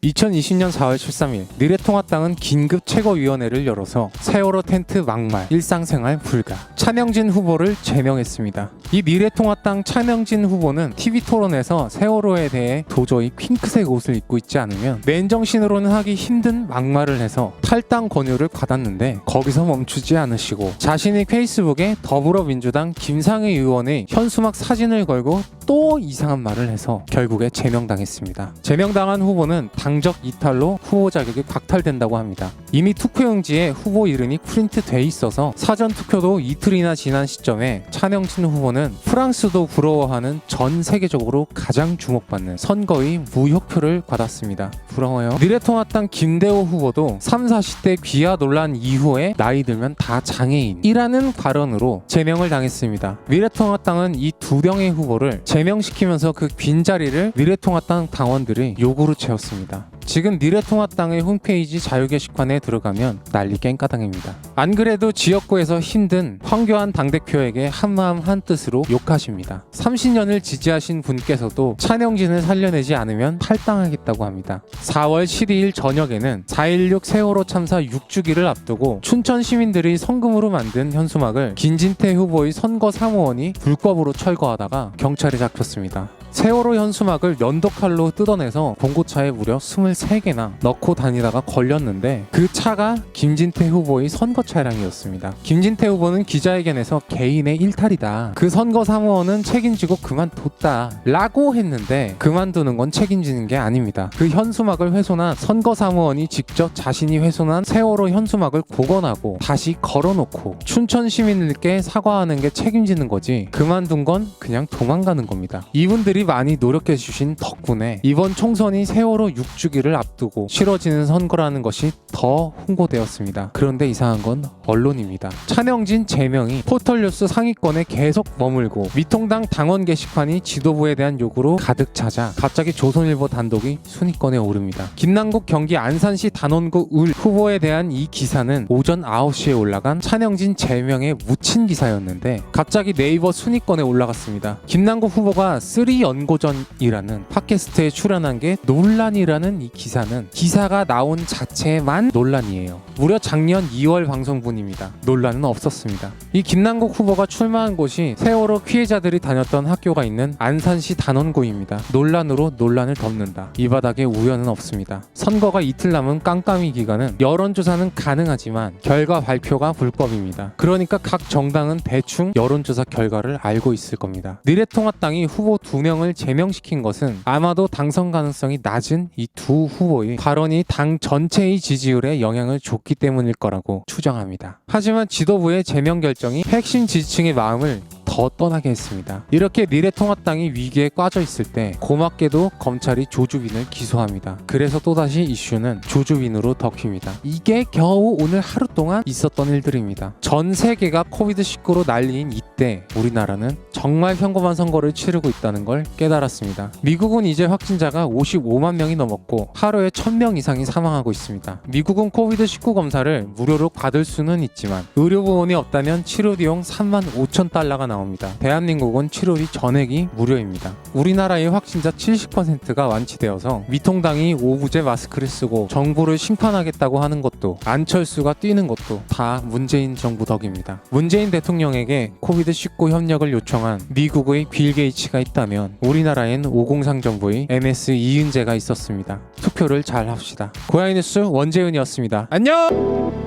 2020년 4월 13일 미래통합당은 긴급 최고위원회를 열어서 세월호 텐트 막말, 일상생활 불가, 차명진 후보를 제명했습니다. 이 미래통합당 차명진 후보는 TV토론에서 세월호에 대해 도저히 핑크색 옷을 입고 있지 않으면 맨정신으로는 하기 힘든 막말을 해서 탈당 권유를 받았는데 거기서 멈추지 않으시고 자신이 페이스북에 더불어민주당 김상희 의원의 현수막 사진을 걸고 또 이상한 말을 해서 결국에 제명당했습니다. 제명당한 후보는 당적 이탈로 후보 자격이 박탈된다고 합니다. 이미 투표용지에 후보 이름이 프린트돼 있어서 사전 투표도 이틀이나 지난 시점에 차명진 후보는 프랑스도 부러워하는 전 세계적으로 가장 주목받는 선거의 무효표를 받았습니다. 부러워요. 미래통합당 김대호 후보도 3, 40대 귀하 논란 이후에 나이 들면 다 장애인이라는 발언으로 제명을 당했습니다. 미래통합당은 이 두 명의 후보를 제명시키면서 그 빈자리를 미래통합당 당원들이 욕으로 채웠습니다. 지금 미래통합당의 홈페이지 자유 게시판에 들어가면 난리 깽까당입니다. 안 그래도 지역구에서 힘든 황교안 당대표에게 한마음 한뜻으로 욕하십니다. 30년을 지지하신 분께서도 차명진을 살려내지 않으면 탈당하겠다고 합니다. 4월 12일 저녁에는 4.16 세월호 참사 6주기를 앞두고 춘천 시민들이 성금으로 만든 현수막을 김진태 후보의 선거 사무원이 불법으로 철거하다가 경찰에 잡혔습니다. 세월호 현수막을 면도칼로 뜯어내서 봉고차에 무려 23개나 넣고 다니다가 걸렸는데 그 차가 김진태 후보의 선거 차량이었습니다. 김진태 후보는 기자회견에서 개인의 일탈이다. 그 선거 사무원은 책임지고 그만뒀다. 라고 했는데 그만두는 건 책임지는 게 아닙니다. 그 현수막을 훼손한 선거 사무원이 직접 자신이 훼손한 세월호 현수막을 복원하고 다시 걸어놓고 춘천 시민들께 사과하는 게 책임지는 거지 그만둔 건 그냥 도망가는 겁니다. 이분들이 많이 노력해주신 덕분에 이번 총선이 세월호 6주기를 앞두고 치러지는 선거라는 것이 더 홍보되었습니다. 그런데 이상한 건 언론입니다. 차명진 제명이 포털뉴스 상위권에 계속 머물고 미통당 당원 게시판이 지도부에 대한 요구로 가득 차자 갑자기 조선일보 단독이 순위권에 오릅니다. 김남국 경기 안산시 단원구 을 후보에 대한 이 기사는 오전 9시에 올라간 차명진 제명에 묻힌 기사였는데 갑자기 네이버 순위권에 올라갔습니다. 김남국 후보가 3연고전이라는 팟캐스트에 출연한 게 논란이라는 이 기사는 기사가 나온 자체만 논란이에요. 무려 작년 2월 방송분입니다. 논란은 없었습니다. 이 김남국 후보가 출마한 곳이 세월호 피해자들이 다녔던 학교가 있는 안산시 단원구입니다. 논란으로 논란을 덮는다. 이 바닥에 우연은 없습니다. 선거가 이틀 남은 깜깜이 기간은 여론조사는 가능하지만 결과 발표가 불법입니다. 그러니까 각 정당은 대충 여론조사 결과를 알고 있을 겁니다. 미래통합당이 후보 2명을 제명시킨 것은 아마도 당선 가능성이 낮은 이 두 후보의 발언이 당 전체의 지지율에 영향을 줬기 때문일 거라고 추정합니다. 하지만 지도부의 제명 결정이 핵심 지지층의 마음을 더 떠나게 했습니다. 이렇게 미래통합당이 위기에 빠져 있을 때 고맙게도 검찰이 조주빈을 기소합니다. 그래서 또다시 이슈는 조주빈으로 덮입니다. 이게 겨우 오늘 하루 동안 있었던 일들입니다. 전 세계가 코비드19로 난리인 이때 우리나라는 정말 평범한 선거를 치르고 있다는 걸 깨달았습니다. 미국은 이제 확진자가 55만 명이 넘었고 하루에 1000명 이상이 사망하고 있습니다. 미국은 코비드19 검사를 무료로 받을 수는 있지만 의료보험이 없다면 치료 비용 35,000달러가 나옵니다. 대한민국은 치료비 전액이 무료입니다. 우리나라의 확진자 70%가 완치되어서 미통당이 오부제 마스크를 쓰고 정부를 심판하겠다고 하는 것도 안철수가 뛰는 것도 다 문재인 정부 덕입니다. 문재인 대통령에게 코비드19 협력을 요청한 미국의 빌 게이츠가 있다면 우리나라엔 503 정부의 MS 이은재가 있었습니다. 투표를 잘 합시다. 고양이 뉴스 원재은이었습니다. 안녕!